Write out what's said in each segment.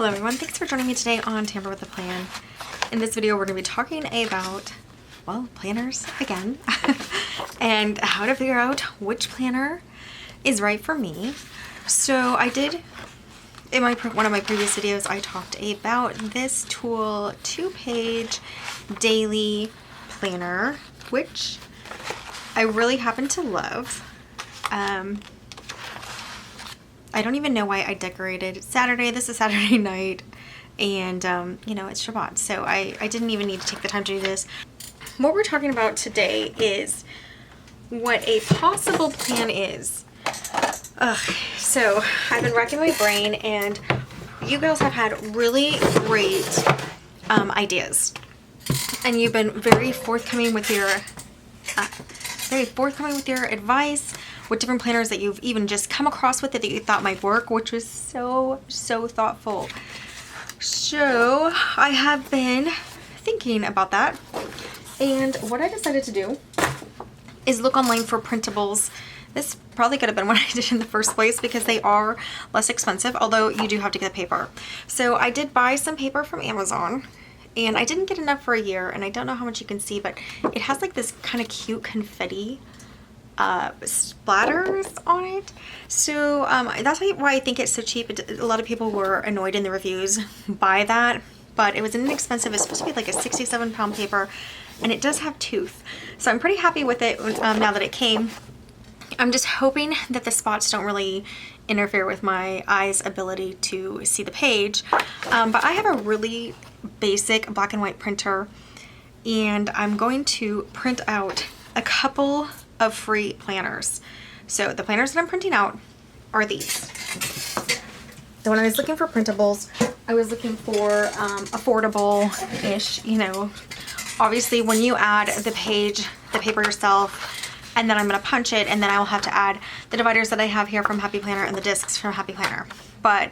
Hello everyone, thanks for joining me today on Tamper with a Plan. In this video we're going to be talking about, well, planners again, and how to figure out which planner is right for me. So I did, in one of my previous videos, I talked about this tool 2-page daily planner, which I really happen to love. I don't even know why I decorated Saturday. This is Saturday night, and you know, it's Shabbat, so I didn't even need to take the time to do this. What we're talking about today is what a possible plan is. So I've been racking my brain, and you girls have had really great ideas, and you've been very forthcoming with your advice, with different planners that you've even just come across with it that you thought might work, which was so thoughtful. So I have been thinking about that, and what I decided to do is look online for printables. This probably could have been what I did in the first place because they are less expensive, although you do have to get paper. So I did buy some paper from Amazon, and I didn't get enough for a year, and I don't know how much you can see, but it has like this kind of cute confetti splatters on it. So that's why I think it's so cheap. A lot of people were annoyed in the reviews by that, but it was inexpensive. It's supposed to be like a 67-pound paper, and it does have tooth. So I'm pretty happy with it now that it came. I'm just hoping that the spots don't really interfere with my eye's ability to see the page. But I have a really basic black and white printer, and I'm going to print out a couple of free planners. So the planners that I'm printing out are these. So when I was looking for printables, I was looking for affordable-ish, you know. Obviously when you add the paper yourself, and then I'm going to punch it, and then I will have to add the dividers that I have here from Happy Planner and the discs from Happy Planner. But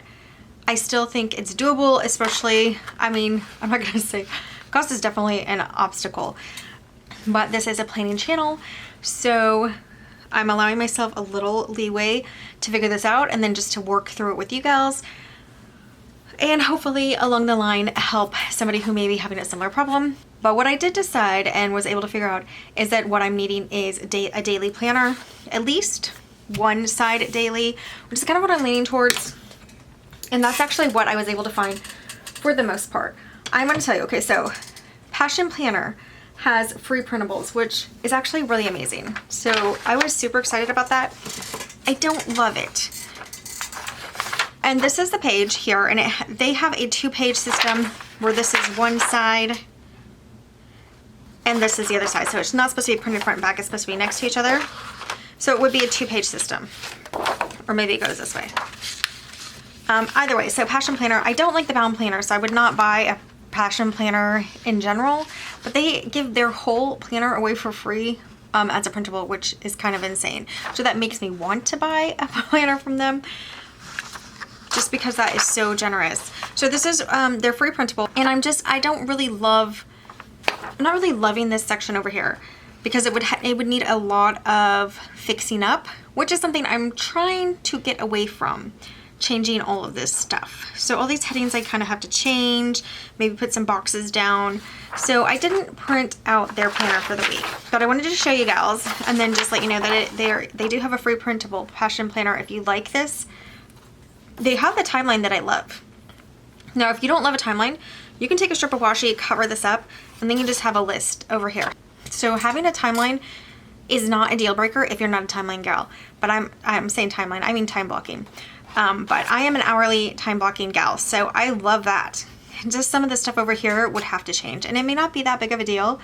I still think it's doable, especially, I mean, I'm not going to say, cost is definitely an obstacle. But this is a planning channel, so I'm allowing myself a little leeway to figure this out and then just to work through it with you gals. And hopefully along the line help somebody who may be having a similar problem. But what I did decide and was able to figure out is that what I'm needing is a daily planner, at least one side daily, which is kind of what I'm leaning towards. And that's actually what I was able to find for the most part. I'm going to tell you, okay, so Passion Planner has free printables, which is actually really amazing. So I was super excited about that. I don't love it. And this is the page here, and they have a 2-page system where this is one side and this is the other side. So it's not supposed to be printed front and back, it's supposed to be next to each other. So it would be a 2-page system. Or maybe it goes this way. Either way, so Passion Planner, I don't like the bound planner, so I would not buy a Passion Planner in general, but they give their whole planner away for free as a printable, which is kind of insane. So that makes me want to buy a planner from them, just because that is so generous. So this is their free printable, and I'm not really loving this section over here because it would need a lot of fixing up, which is something I'm trying to get away from. Changing all of this stuff. So all these headings I kind of have to change, maybe put some boxes down. So I didn't print out their planner for the week, but I wanted to show you gals and then just let you know that they do have a free printable Passion Planner if you like this. They have the timeline that I love. Now if you don't love a timeline, you can take a strip of washi, cover this up, and then you just have a list over here. So having a timeline is not a deal breaker if you're not a timeline gal, but I'm saying timeline, I mean time blocking. But I am an hourly time blocking gal, so I love that. Just some of the stuff over here would have to change, and it may not be that big of a deal.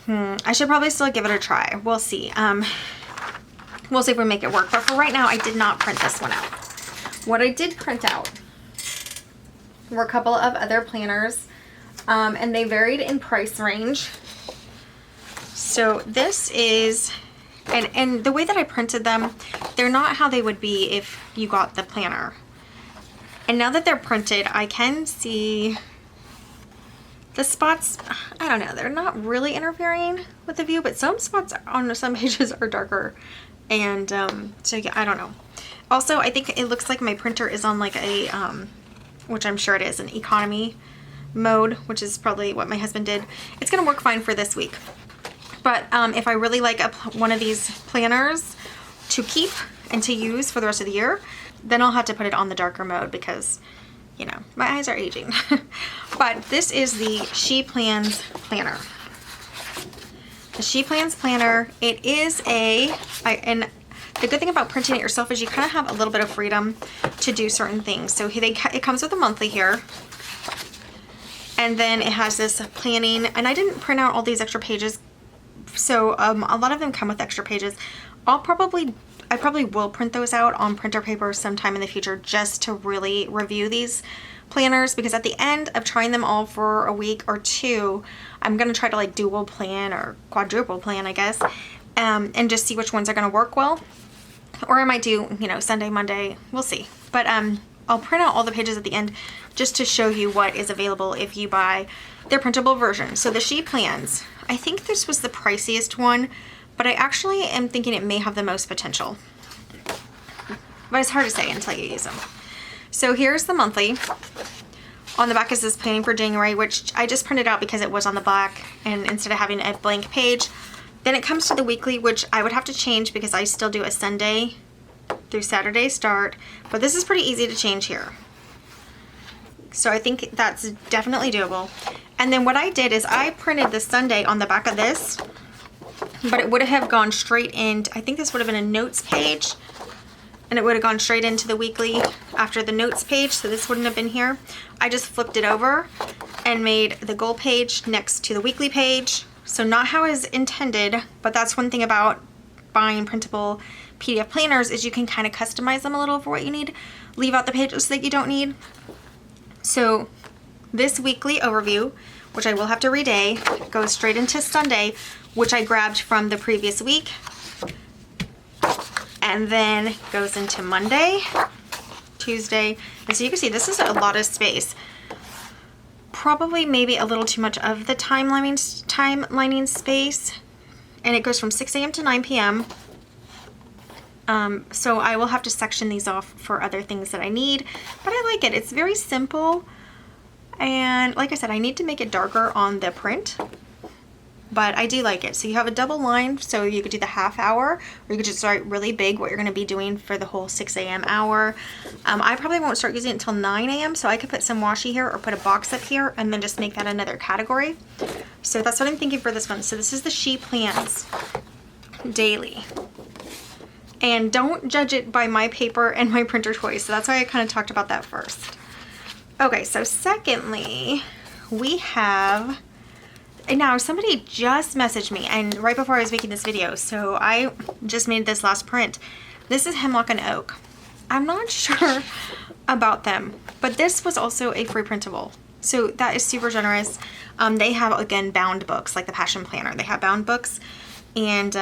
I should probably still give it a try. We'll see. We'll see if we make it work, but for right now, I did not print this one out. What I did print out were a couple of other planners, and they varied in price range. So this is... And the way that I printed them, they're not how they would be if you got the planner. And now that they're printed, I can see the spots. I don't know, they're not really interfering with the view, but some spots on some pages are darker. And so yeah, I don't know. Also, I think it looks like my printer is on like a which I'm sure it is, an economy mode, which is probably what my husband did, it's gonna work fine for this week. But if I really like one of these planners to keep and to use for the rest of the year, then I'll have to put it on the darker mode because, you know, my eyes are aging. But this is the She Plans Planner. The She Plans Planner, it is and the good thing about printing it yourself is you kind of have a little bit of freedom to do certain things. So it comes with a monthly here. And then it has this planning, and I didn't print out all these extra pages. So a lot of them come with extra pages. I probably will print those out on printer paper sometime in the future just to really review these planners, because at the end of trying them all for a week or two, I'm going to try to like dual plan or quadruple plan, I guess, and just see which ones are going to work well. Or I might do, you know, Sunday, Monday, we'll see. But I'll print out all the pages at the end just to show you what is available if you buy their printable version. So the She Plans, I think this was the priciest one, but I actually am thinking it may have the most potential. But it's hard to say until you use them. So here's the monthly. On the back is this planning for January, which I just printed out because it was on the back and instead of having a blank page. Then it comes to the weekly, which I would have to change because I still do a Sunday through Saturday start, but this is pretty easy to change here. So I think that's definitely doable. And then what I did is I printed the Sunday on the back of this, but it would have gone straight in. I think this would have been a notes page, and it would have gone straight into the weekly after the notes page, so this wouldn't have been here. I just flipped it over and made the goal page next to the weekly page. So not how it is intended, but that's one thing about buying printable PDF planners is you can kind of customize them a little for what you need. Leave out the pages that you don't need. So this weekly overview, which I will have to reday, goes straight into Sunday, which I grabbed from the previous week. And then goes into Monday, Tuesday. And so you can see this is a lot of space. Probably maybe a little too much of the timelining space. And it goes from 6 a.m. to 9 p.m. So I will have to section these off for other things that I need. But I like it. It's very simple. And like I said, I need to make it darker on the print. But I do like it. So you have a double line, so you could do the half hour, or you could just write really big what you're going to be doing for the whole 6 a.m. hour. I probably won't start using it until 9 a.m., so I could put some washi here or put a box up here and then just make that another category. So that's what I'm thinking for this one. So this is the She Plans Daily. And don't judge it by my paper and my printer choice. So that's why I kind of talked about that first. Okay, so secondly, we have... And now somebody just messaged me, and right before I was making this video, so I just made this last print. This is Hemlock and Oak. I'm not sure about them, but this was also a free printable. So that is super generous. They have, again, bound books, like the Passion Planner. They have bound books, and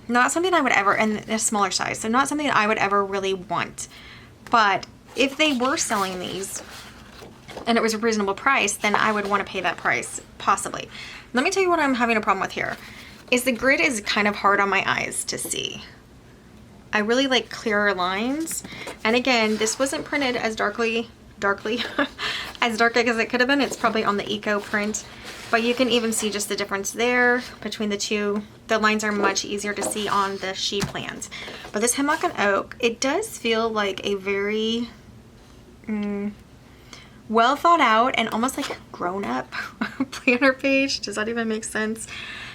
not something I would ever, and a smaller size, so not something I would ever really want. But if they were selling these, and it was a reasonable price, then I would want to pay that price, possibly. Let me tell you what I'm having a problem with here, is the grid is kind of hard on my eyes to see. I really like clearer lines. And again, this wasn't printed as darkly, as dark as it could have been. It's probably on the eco print, but you can even see just the difference there between the two. The lines are much easier to see on the She Plans. But this Hemlock and Oak, it does feel like a very... well thought out and almost like grown up planner page. Does that even make sense?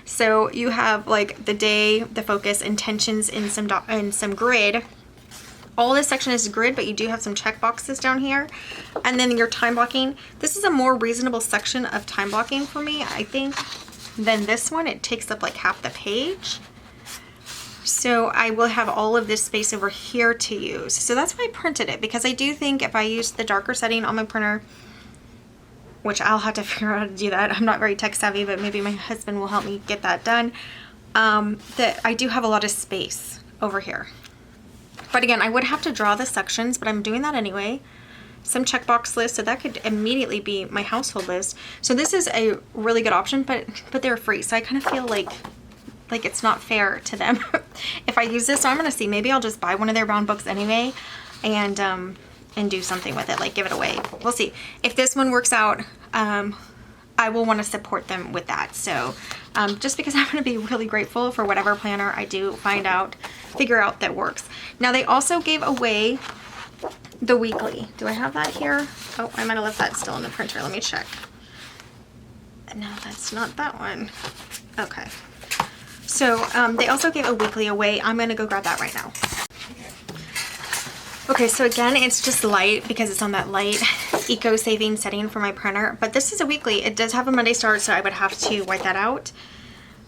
So you have like the day, the focus, intentions in some grid. All this section is grid, but you do have some check boxes down here. And then your time blocking. This is a more reasonable section of time blocking for me, I think, than this one. It takes up like half the page. So I will have all of this space over here to use. So that's why I printed it, because I do think if I use the darker setting on my printer, which I'll have to figure out how to do that. I'm not very tech savvy, but maybe my husband will help me get that done. That I do have a lot of space over here. But again, I would have to draw the sections, but I'm doing that anyway. Some checkbox lists, so that could immediately be my household list. So this is a really good option, but they're free. So I kind of feel like it's not fair to them if I use this. So I'm gonna see, maybe I'll just buy one of their bound books anyway and and do something with it, like give it away. We'll see. If this one works out, I will want to support them with that. So just because I'm going to be really grateful for whatever planner I do figure out that works. Now they also gave away the weekly. Do I have that here? Oh, I might have left that still in the printer. Let me check. No, that's not that one. Okay. So they also gave a weekly away. I'm going to go grab that right now. Okay, so again, it's just light because it's on that light eco-saving setting for my printer. But this is a weekly. It does have a Monday start, so I would have to white that out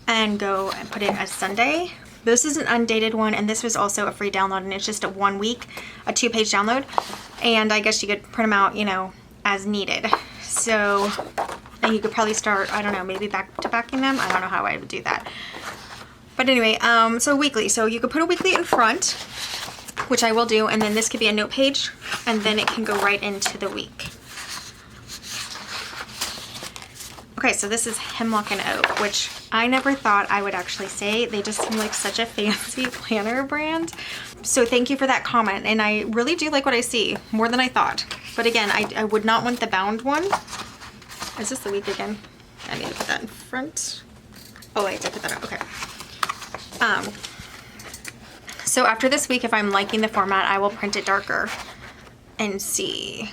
and go and put it as Sunday. This is an undated one, and this was also a free download, and it's just a 1 week, a 2-page download. And I guess you could print them out, you know, as needed. So, and you could probably start, I don't know, maybe back-to-backing them. I don't know how I would do that. But anyway, so weekly. So you could put a weekly in front, which I will do, and then this could be a note page, and then it can go right into the week. Okay, so this is Hemlock and Oak, which I never thought I would actually say. They just seem like such a fancy planner brand. So thank you for that comment, and I really do like what I see, more than I thought. But again, I would not want the bound one. Is this the week again? I need to put that in front. Oh wait, I put that up, okay. So after this week, if I'm liking the format, I will print it darker and see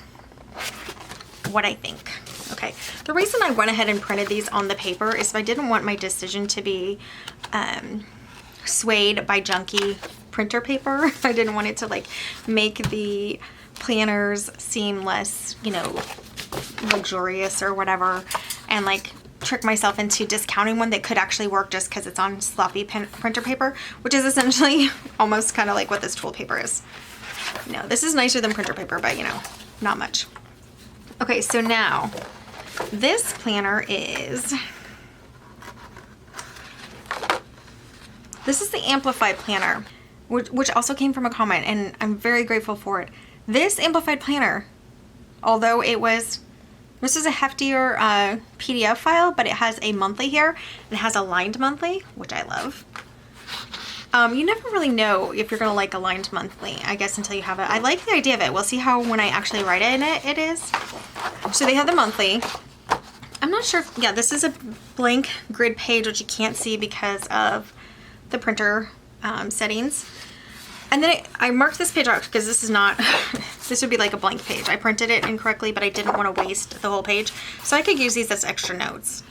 what I think. Okay, the reason I went ahead and printed these on the paper is I didn't want my decision to be swayed by junky printer paper. I didn't want it to like make the planners seem less, you know, luxurious or whatever, and like trick myself into discounting one that could actually work just because it's on sloppy printer paper, which is essentially almost kind of like what this tool paper is. No, this is nicer than printer paper, but you know, not much. Okay, so now this planner is, this is the Amplify planner, which also came from a comment, and I'm very grateful for it. This Amplified planner, although this is a heftier PDF file, but it has a monthly here. It has a lined monthly, which I love. You never really know if you're going to like a lined monthly, I guess, until you have it. I like the idea of it. We'll see how when I actually write it in it is. So they have the monthly. I'm not sure. Yeah, this is a blank grid page, which you can't see because of the printer settings. And then I marked this page out because this is not, this would be like a blank page. I printed it incorrectly, but I didn't want to waste the whole page. So I could use these as extra notes.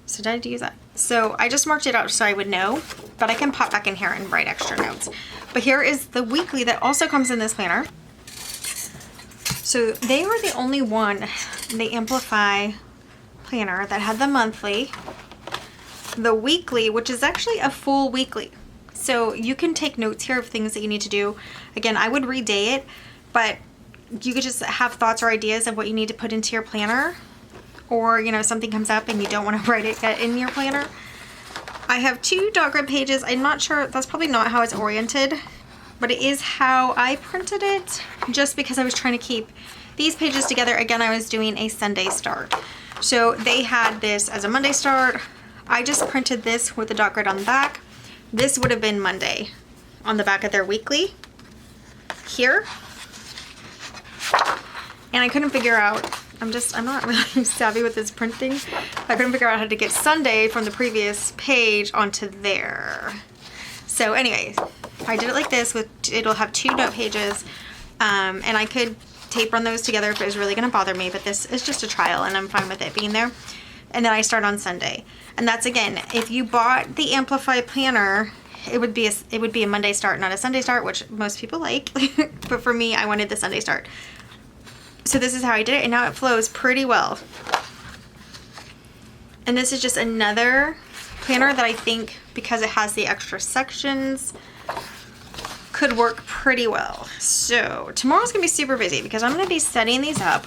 So did I use that? So I just marked it out so I would know, but I can pop back in here and write extra notes. But here is the weekly that also comes in this planner. So they were the only one, the Amplify planner, that had the monthly, the weekly, which is actually a full weekly. So you can take notes here of things that you need to do. Again, I would reday it, but you could just have thoughts or ideas of what you need to put into your planner, or you know, something comes up and you don't want to write it in your planner. I have 2 dot grid pages. I'm not sure, that's probably not how it's oriented, but it is how I printed it, just because I was trying to keep these pages together. Again, I was doing a Sunday start. So they had this as a Monday start. I just printed this with the dot grid on the back. This would have been Monday on the back of their weekly here. And I couldn't figure out, I'm not really savvy with this printing. I couldn't figure out how to get Sunday from the previous page onto there. So anyways, I did it like this with, it'll have 2 note pages, and I could tape run those together if it was really gonna bother me, but this is just a trial and I'm fine with it being there. And then I start on Sunday. And that's, again, if you bought the Amplify planner, it would be a Monday start, not a Sunday start, which most people like. But for me, I wanted the Sunday start. So this is how I did it, and now it flows pretty well. And this is just another planner that I think, because it has the extra sections, could work pretty well. So tomorrow's gonna be super busy because I'm gonna be setting these up.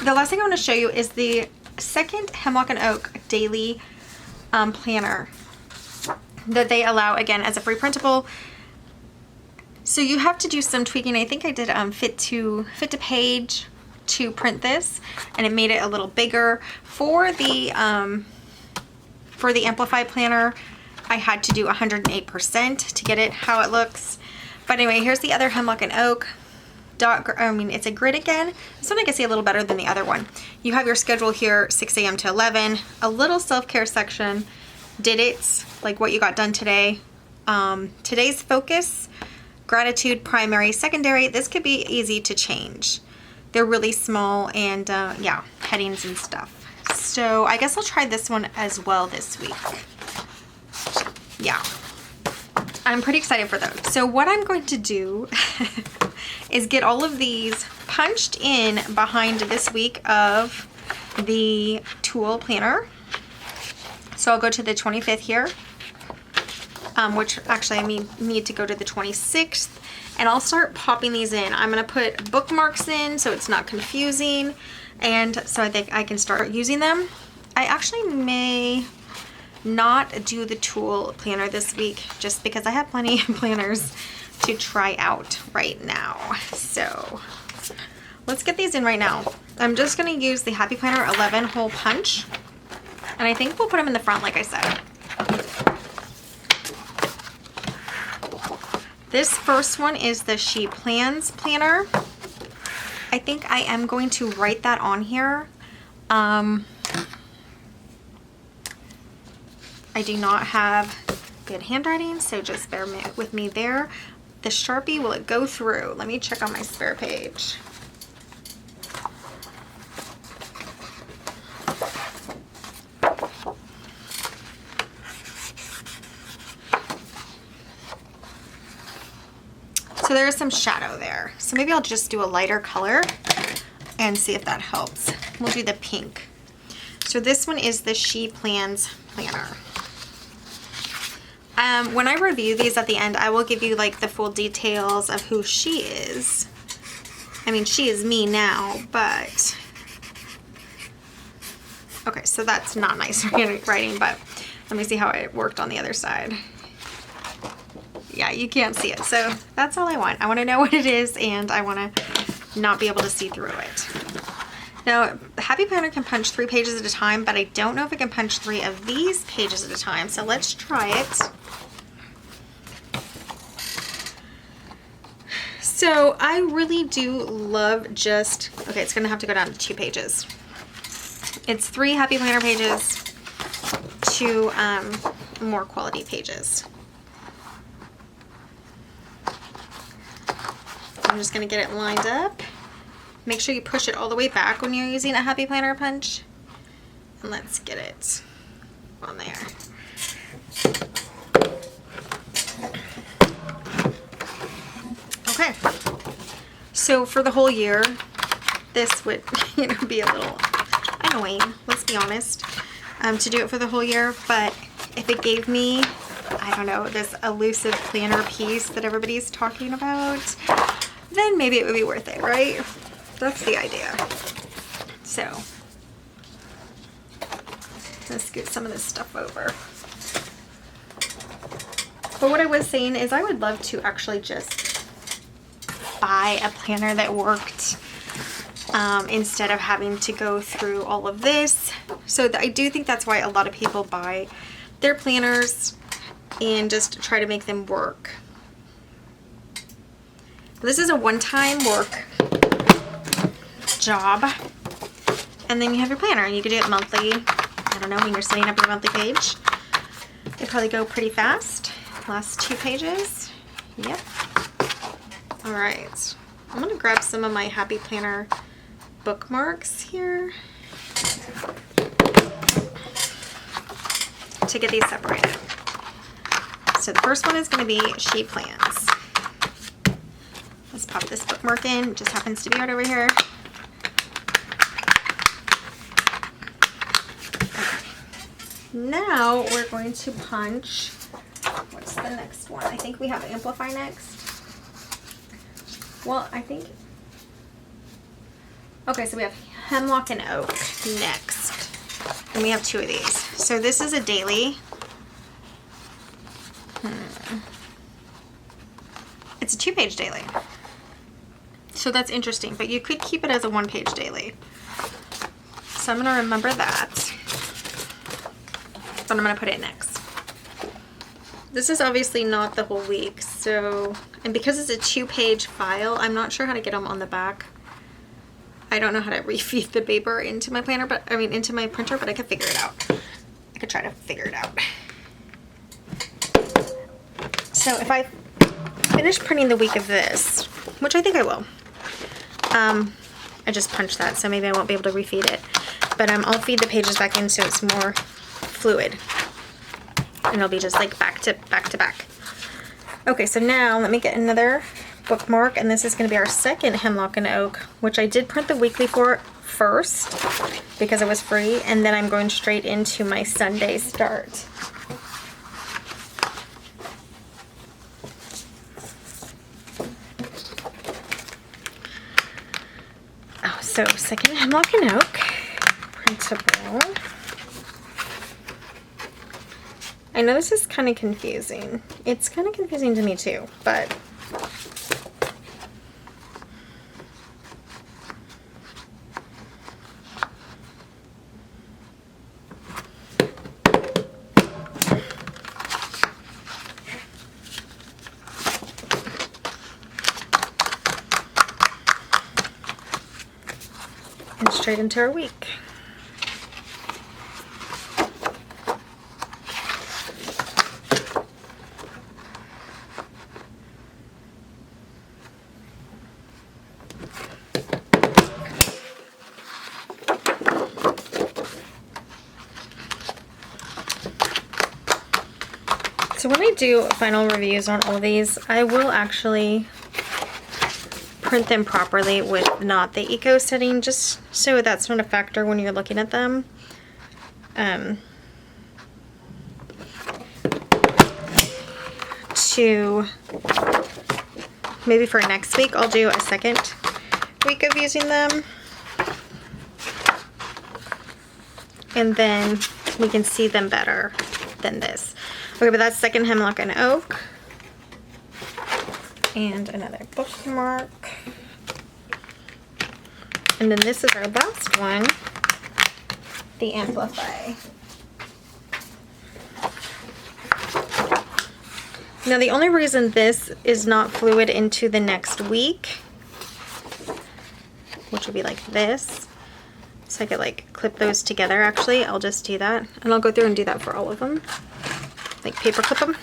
The last thing I want to show you is the second Hemlock and Oak daily planner that they allow, again, as a free printable. So you have to do some tweaking. I think I did fit to page to print this, and it made it a little bigger. For the Amplify planner, I had to do 108% to get it how it looks. But anyway, here's the other Hemlock and Oak. it's a grid again. This one I can see a little better than the other one. You have your schedule here, 6 a.m. to 11, a little self-care section, did it, like what you got done today. Today's focus, gratitude, primary, secondary. This could be easy to change. They're really small and yeah, headings and stuff. So I guess I'll try this one as well this week. Yeah, I'm pretty excited for those. So what I'm going to do is get all of these punched in behind this week of the tool planner. So I'll go to the 25th here, which actually I need to go to the 26th, and I'll start popping these in. I'm going to put bookmarks in so it's not confusing, and so I think I can start using them. I actually may not do the tool planner this week just because I have plenty of planners to try out right now. So let's get these in right now. I'm just going to use the Happy Planner 11 hole punch, and I think we'll put them in the front like I said. This first one is the She Plans planner. I think I am going to write that on here. I do not have good handwriting, so just bear with me there. The Sharpie, will it go through? Let me check on my spare page. So there is some shadow there. So maybe I'll just do a lighter color and see if that helps. We'll do the pink. So this one is the She Plans planner. When I review these at the end, I will give you like the full details of who she is. I mean, she is me now, but... Okay, so that's not nice writing, but let me see how it worked on the other side. Yeah, you can't see it, so that's all I want. I want to know what it is, and I want to not be able to see through it. Now, the Happy Planner can punch 3 pages at a time, but I don't know if it can punch 3 of these pages at a time, so let's try it. So I really do love just, okay, it's gonna have to go down to 2 pages. It's 3 Happy Planner pages, 2 more quality pages. I'm just gonna get it lined up. Make sure you push it all the way back when you're using a Happy Planner punch. And let's get it on there. Okay, so for the whole year, this would be a little annoying, let's be honest, to do it for the whole year, but if it gave me, I don't know, this elusive planner piece that everybody's talking about, then maybe it would be worth it, right? That's the idea. So, let's scoot some of this stuff over. But what I was saying is I would love to actually just buy a planner that worked instead of having to go through all of this. So I do think that's why a lot of people buy their planners and just try to make them work. This is a one-time work job, and then you have your planner and you can do it monthly. I don't know, when you're setting up your monthly page, they probably go pretty fast. Last 2 pages. Yep. All right, I'm gonna grab some of my Happy Planner bookmarks here to get these separated. So the first one is gonna be She Plans. Let's pop this bookmark in, it just happens to be right over here. Okay. Now we're going to punch, what's the next one? I think we have Amplify next. Well, I think, okay, so we have Hemlock and Oak next, and we have 2 of these. So this is a daily. It's a 2-page daily. So that's interesting, but you could keep it as a 1-page daily. So I'm gonna remember that, but I'm gonna put it next. This is obviously not the whole week, so And because it's a 2-page file, I'm not sure how to get them on the back. I don't know how to refeed the paper into my planner, but I mean into my printer, but I could figure it out. I could try to figure it out. So if I finish printing the week of this, which I think I will, I just punched that, so maybe I won't be able to refeed it. But I'll feed the pages back in so it's more fluid. And it'll be just like back to back. Okay, so now let me get another bookmark, and this is going to be our second Hemlock and Oak, which I did print the weekly for first because it was free, and then I'm going straight into my Sunday start. Oh, so second Hemlock and Oak, printable. I know this is kind of confusing. It's kind of confusing to me too, but and straight into our week. So when I do final reviews on all these, I will actually print them properly with not the eco setting, just so that's not a factor when you're looking at them. To maybe for next week, I'll do a second week of using them. And then we can see them better than this. Okay, but that's second Hemlock and Oak. And another bookmark. And then this is our last one, the Amplify. Now the only reason this is not fluid into the next week, which would be like this, so I could like clip those together actually, I'll just do that. And I'll go through and do that for all of them. Like paper clip them.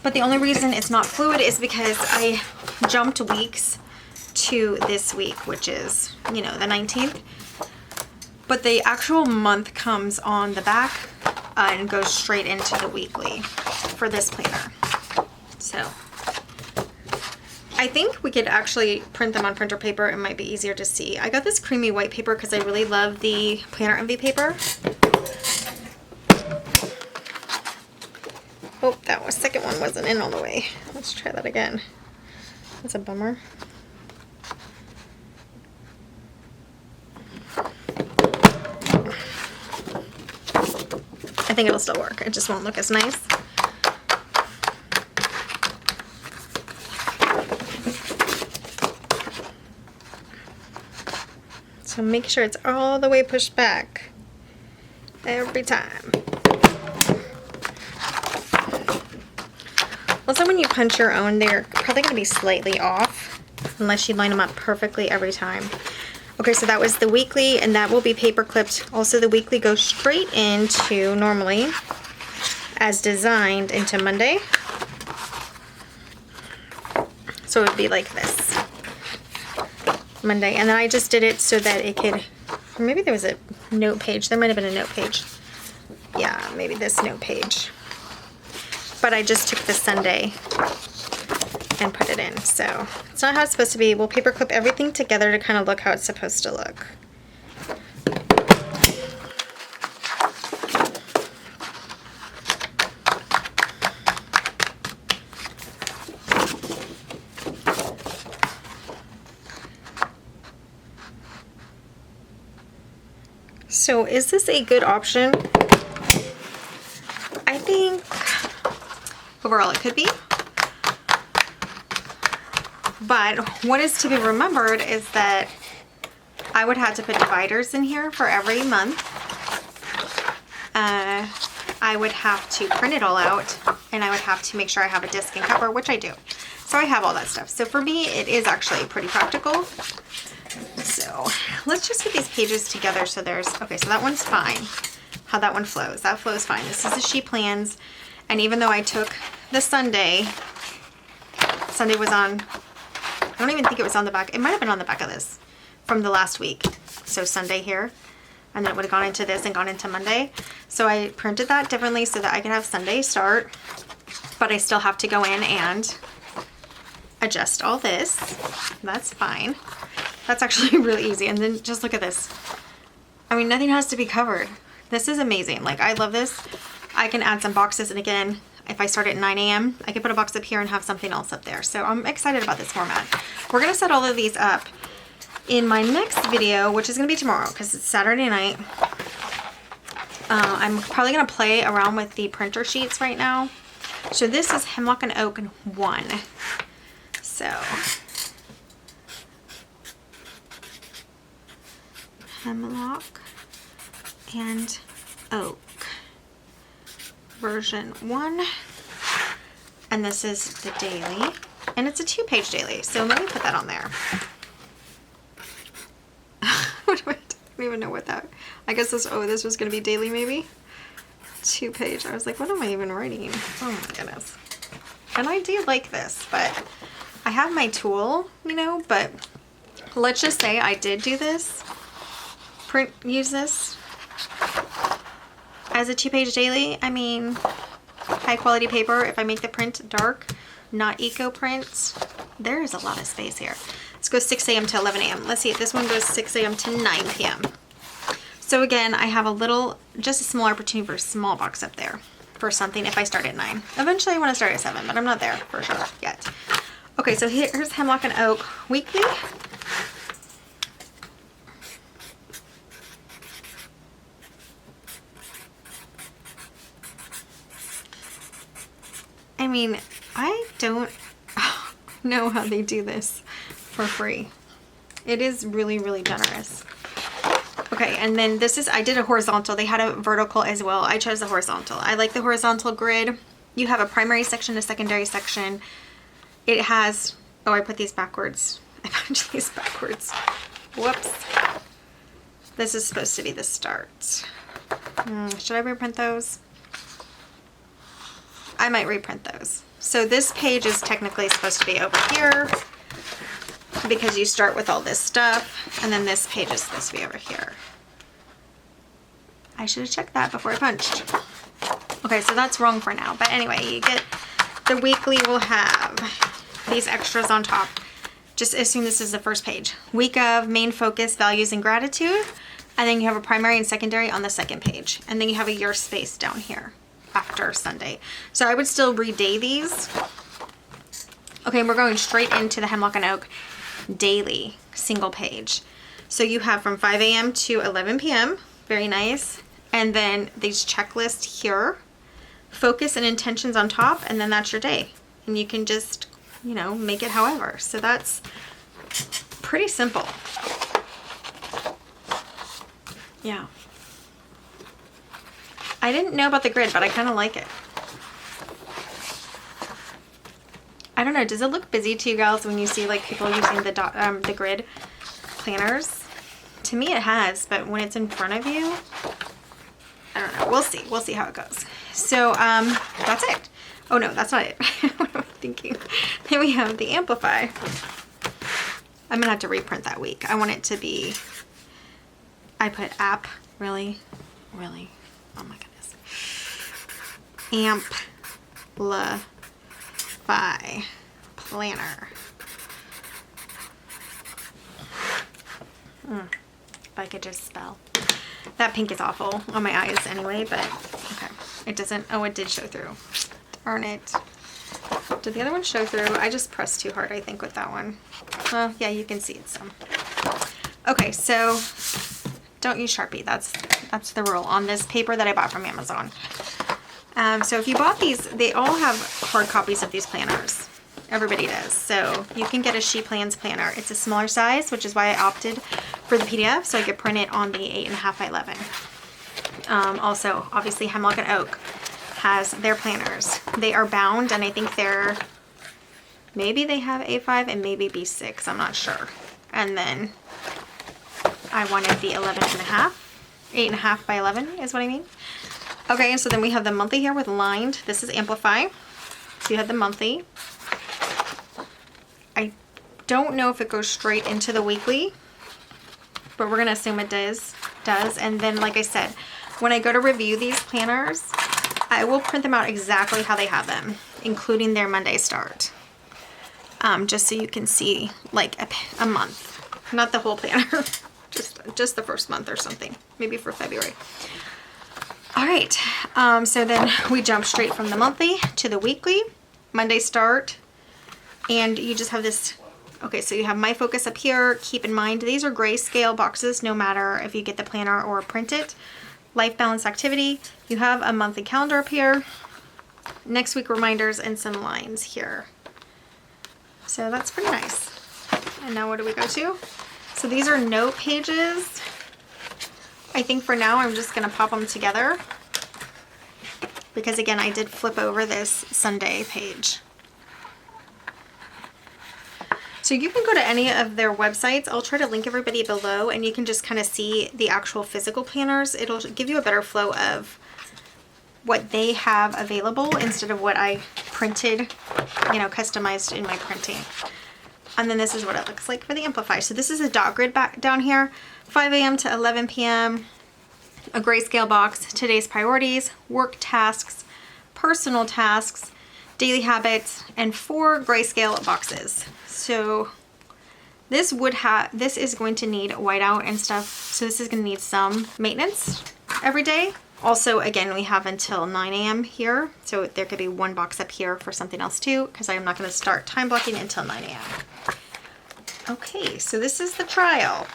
But the only reason it's not fluid is because I jumped weeks to this week, which is, you know, the 19th. But the actual month comes on the back and goes straight into the weekly for this planner. So I think we could actually print them on printer paper. It might be easier to see. I got this creamy white paper because I really love the Planner Envy paper. Oh, that second one wasn't in all the way. Let's try that again. That's a bummer. I think it'll still work. It just won't look as nice. So make sure it's all the way pushed back every time. Also, when you punch your own, they're probably going to be slightly off unless you line them up perfectly every time. Okay, so that was the weekly, and that will be paper clipped. Also, the weekly goes straight into, normally, as designed, into Monday. So it would be like this. Monday. And then I just did it so that it could, or maybe there was a note page. There might have been a note page. Yeah, maybe this note page. But I just took the Sunday and put it in. So it's not how it's supposed to be. We'll paper clip everything together to kind of look how it's supposed to look. So is this a good option? I think overall it could be. But what is to be remembered is that I would have to put dividers in here for every month. I would have to print it all out, and I would have to make sure I have a disc and cover, which I do. So I have all that stuff. So for me, it is actually pretty practical. So let's just get these pages together. So there's, okay, so that one's fine. How that one flows. That flows fine. This is the sheet plans. And even though I took the Sunday was on, I don't even think it was on the back. It might have been on the back of this from the last week. So Sunday here. And then it would have gone into this and gone into Monday. So I printed that differently so that I can have Sunday start. But I still have to go in and adjust all this. That's fine. That's actually really easy. And then just look at this. I mean, nothing has to be covered. This is amazing. Like, I love this. I can add some boxes. And again, if I start at 9 a.m., I can put a box up here and have something else up there. So I'm excited about this format. We're going to set all of these up in my next video, which is going to be tomorrow because it's Saturday night. I'm probably going to play around with the printer sheets right now. So this is Hemlock and Oak 1. So Hemlock and Oak version 1, and this is the daily, and it's a 2-page daily, so let me put that on there. I don't even know what that, I guess this, oh, this was going to be daily maybe? 2-page, I was like, what am I even writing? Oh my goodness. And I do like this, but I have my tool, you know, but let's just say I did do this, use this as a 2-page daily. I mean, high quality paper. If I make the print dark, not eco print, there is a lot of space here. Let's go 6 a.m. to 11 a.m. Let's see, this one goes 6 a.m. to 9 p.m. So again, I have a little, just a small opportunity for a small box up there for something if I start at 9. Eventually I want to start at 7, but I'm not there for sure yet. Okay, so here's Hemlock and Oak weekly. I mean, I don't know how they do this for free. It is really, really generous. Okay, and then this is, I did a horizontal. They had a vertical as well. I chose the horizontal. I like the horizontal grid. You have a primary section, a secondary section. It has, oh, I put these backwards. I punched these backwards. Whoops. This is supposed to be the start. Should I reprint those? I might reprint those. So this page is technically supposed to be over here because you start with all this stuff, and then this page is supposed to be over here. I should have checked that before I punched. Okay, so that's wrong for now. But anyway, you get the weekly will have these extras on top. Just assume this is the first page. Week of, main focus, values, and gratitude. And then you have a primary and secondary on the second page. And then you have a year space down here after Sunday. So I would still reday these. Okay, we're going straight into the Hemlock and Oak daily single page. So you have from 5 a.m. to 11 p.m. Very nice. And then these checklists here, focus and intentions on top, and then that's your day. And you can just, you know, make it however. So that's pretty simple. Yeah. I didn't know about the grid, but I kind of like it. I don't know, does it look busy to you guys when you see like people using the grid planners? To me it has, but when it's in front of you, I don't know. We'll see. We'll see how it goes. So that's it. Oh no, that's not it. What am I thinking? Then we have the Amplify. I'm gonna have to reprint that week. I want it to be, I put app, really? Oh my goodness. Amplify planner. If I could just spell. That pink is awful on my eyes anyway, but okay. It doesn't, oh, it did show through. Darn it. Did the other one show through? I just pressed too hard, I think, with that one. Well, yeah, you can see it some. Okay, so don't use Sharpie. That's the rule on this paper that I bought from Amazon. So if you bought these, they all have hard copies of these planners. Everybody does. So you can get a She Plans planner. It's a smaller size, which is why I opted for the PDF, so I could print it on the 8.5 by 11. Also, obviously, Hemlock and Oak has their planners. They are bound, and I think they're Maybe they have A5 and maybe B6, I'm not sure. And then I wanted the 11.5, 8.5 by 11 is what I mean. Okay, and so then we have the monthly here with lined. This is Amplify. So you have the monthly. I don't know if it goes straight into the weekly, but we're gonna assume it does. And then, like I said, when I go to review these planners, I will print them out exactly how they have them, including their Monday start. Just so you can see like a month, not the whole planner, just the first month or something, maybe for February. All right, so then we jump straight from the monthly to the weekly, Monday start, and you just have this. Okay, so you have My Focus up here. Keep in mind, these are grayscale boxes, no matter if you get the planner or print it. Life Balance Activity. You have a monthly calendar up here. Next week reminders and some lines here. So that's pretty nice. And now what do we go to? So these are note pages. I think for now I'm just gonna pop them together because again, I did flip over this Sunday page. So you can go to any of their websites. I'll try to link everybody below and you can just kind of see the actual physical planners. It'll give you a better flow of what they have available instead of what I printed, you know, customized in my printing. And then this is what it looks like for the Amplify. So this is a dot grid back down here, 5 a.m. to 11 p.m., a grayscale box, today's priorities, work tasks, personal tasks, daily habits, and 4 grayscale boxes. So this is going to need whiteout and stuff. So this is going to need some maintenance every day. Also, again, we have until 9 a.m. here. So there could be one box up here for something else too, because I'm not going to start time blocking until 9 a.m. Okay, so this is the trial.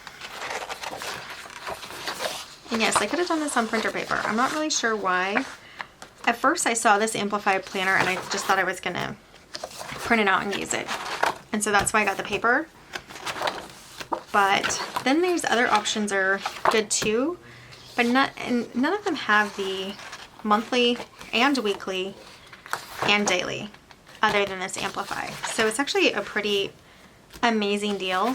And yes, I could have done this on printer paper. I'm not really sure why. At first I saw this Amplify planner and I just thought I was going to print it out and use it. And so that's why I got the paper. But then these other options are good too, but none of them have the monthly and weekly and daily other than this Amplify. So it's actually a pretty amazing deal.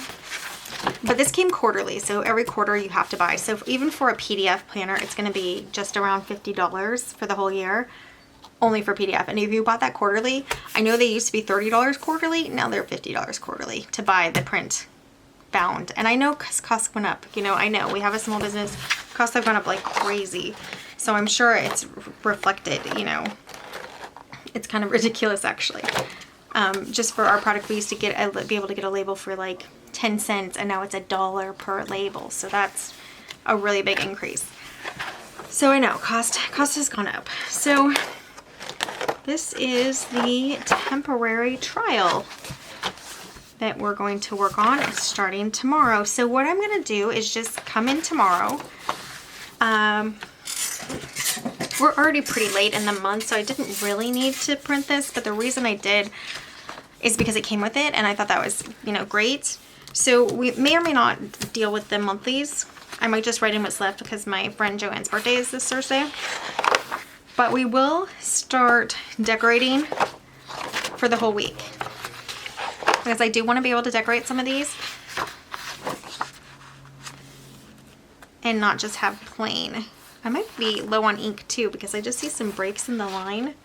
But this came quarterly, so every quarter you have to buy. So even for a PDF planner, it's going to be just around $50 for the whole year, only for PDF. And if you bought that quarterly, I know they used to be $30 quarterly, now they're $50 quarterly to buy the print bound. And I know because costs went up, you know, I know we have a small business, costs have gone up like crazy. So I'm sure it's reflected, you know, it's kind of ridiculous actually. Just for our product, we used to be able to get a label for like 10 cents and now it's $1 per label. So that's a really big increase. So I know cost has gone up. So this is the temporary trial that we're going to work on starting tomorrow. So what I'm going to do is just come in tomorrow. We're already pretty late in the month, so I didn't really need to print this, but the reason I did is because it came with it and I thought that was, you know, great. So we may or may not deal with the monthlies. I might just write in what's left because my friend Joanne's birthday is this Thursday. But we will start decorating for the whole week, because I do want to be able to decorate some of these and not just have plain. I might be low on ink too because I just see some breaks in the line.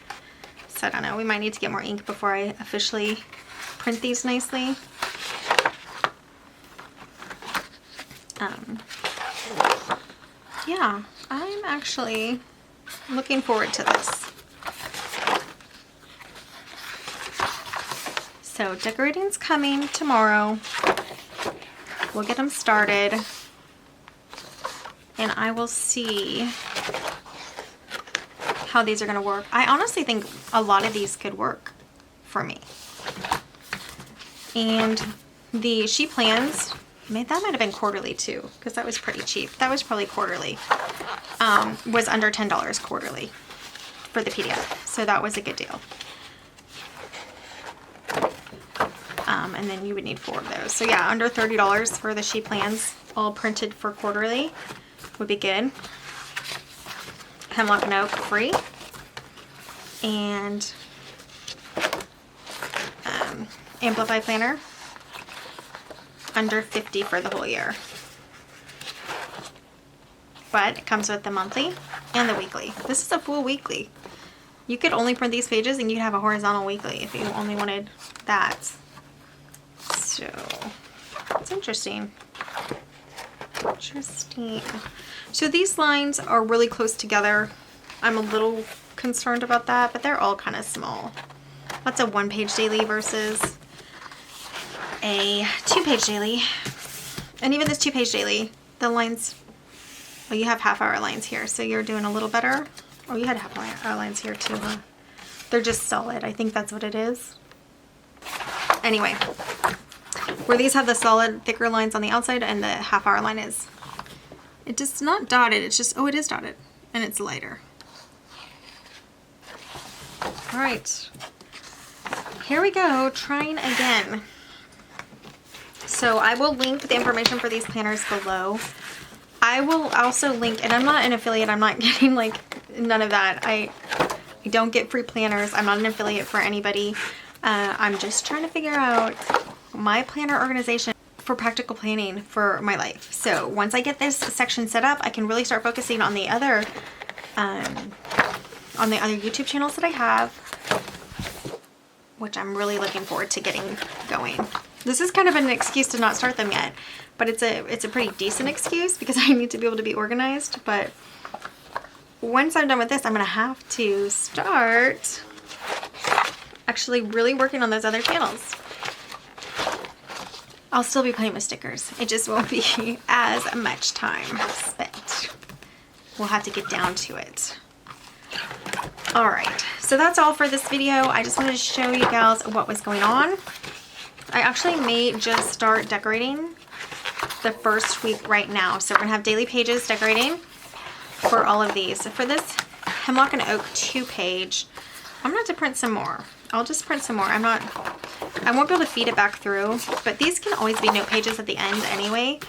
So I don't know, we might need to get more ink before I officially print these nicely. Yeah, I'm actually looking forward to this. So decorating's coming tomorrow. We'll get them started and I will see how these are going to work. I honestly think a lot of these could work for me. And the sheet plans, that might have been quarterly too, because that was pretty cheap. That was probably quarterly. Was under $10 quarterly for the PDF. So that was a good deal. And then you would need 4 of those. So yeah, under $30 for the sheet plans, all printed for quarterly would be good. Hemlock and Oak free. And Amplify planner. Under 50 for the whole year. But it comes with the monthly and the weekly. This is a full weekly. You could only print these pages and you'd have a horizontal weekly if you only wanted that. So, it's interesting. Interesting. So these lines are really close together. I'm a little concerned about that, but they're all kind of small. That's a 1-page daily versus a 2-page daily. And even this 2-page daily, the lines, well, you have half-hour lines here, so you're doing a little better. Oh, you had half-hour lines here too, huh? They're just solid. I think that's what it is. Anyway, where these have the solid, thicker lines on the outside and the half-hour line is, it is not dotted. It's just, oh, it is dotted, and it's lighter. All right, here we go, trying again. So I will link the information for these planners below. I will also link, and I'm not an affiliate, I'm not getting like none of that. I don't get free planners. I'm not an affiliate for anybody. I'm just trying to figure out my planner organization for practical planning for my life. So once I get this section set up, I can really start focusing on the other YouTube channels that I have, which I'm really looking forward to getting going. This is kind of an excuse to not start them yet, but it's a pretty decent excuse because I need to be able to be organized. But once I'm done with this, I'm gonna have to start actually really working on those other channels. I'll still be playing with stickers. It just won't be as much time spent. We'll have to get down to it. All right, so that's all for this video. I just wanted to show you gals what was going on. I actually may just start decorating the first week right now. So we're gonna have daily pages decorating for all of these. So for this Hemlock and Oak 2-page, I'm gonna have to print some more. I'll just print some more. I won't be able to feed it back through, but these can always be note pages at the end anyway,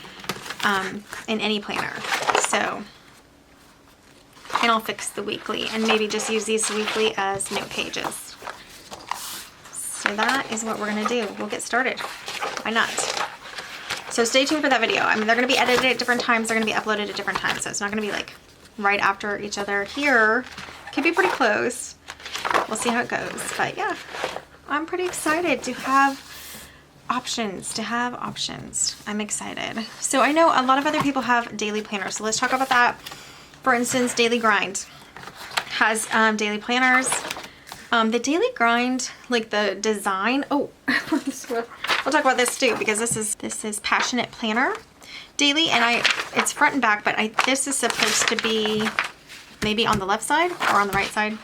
in any planner. So, and I'll fix the weekly and maybe just use these weekly as note pages. So that is what we're gonna do. We'll get started. Why not? So stay tuned for that video. I mean, they're gonna be edited at different times. They're gonna be uploaded at different times. So it's not gonna be like right after each other. Here, could be pretty close. We'll see how it goes. But yeah, I'm pretty excited to have options, I'm excited. So I know a lot of other people have daily planners. So let's talk about that. For instance, Daily Grind has daily planners. The Daily Grind, like the design, oh, we'll talk about this too, because this is Passionate Planner Daily, and it's front and back, but this is supposed to be maybe on the left side or on the right side,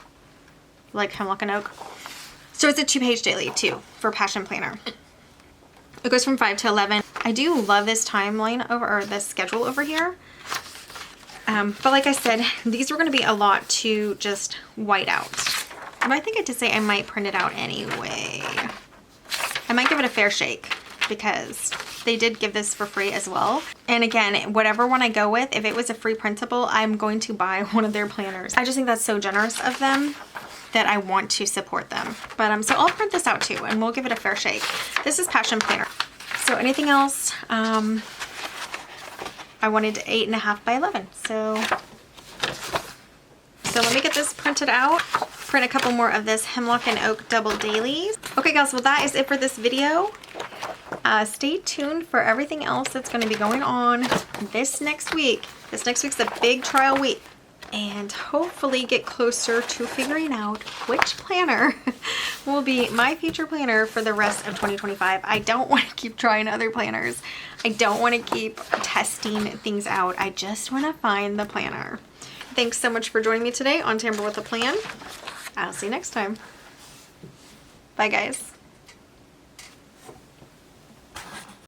like Hemlock and Oak. So it's a 2-page daily too for Passion Planner. It goes from 5 to 11. I do love this timeline or this schedule over here. But like I said, these were going to be a lot to just white out. And I think I did say I might print it out anyway. I might give it a fair shake because they did give this for free as well. And again, whatever one I go with, if it was a free printable, I'm going to buy one of their planners. I just think that's so generous of them that I want to support them. But so I'll print this out too and we'll give it a fair shake. This is Passion Planner. So anything else, I wanted 8.5 by 11. So let me get this printed out. Print a couple more of this Hemlock and Oak double dailies. Okay guys, well that is it for this video. Stay tuned for everything else that's going to be going on this next week. This next week's a big trial week. And hopefully get closer to figuring out which planner will be my future planner for the rest of 2025. I don't want to keep trying other planners. I don't want to keep testing things out. I just want to find the planner. Thanks so much for joining me today on Tamper with a Plan. I'll see you next time. Bye guys.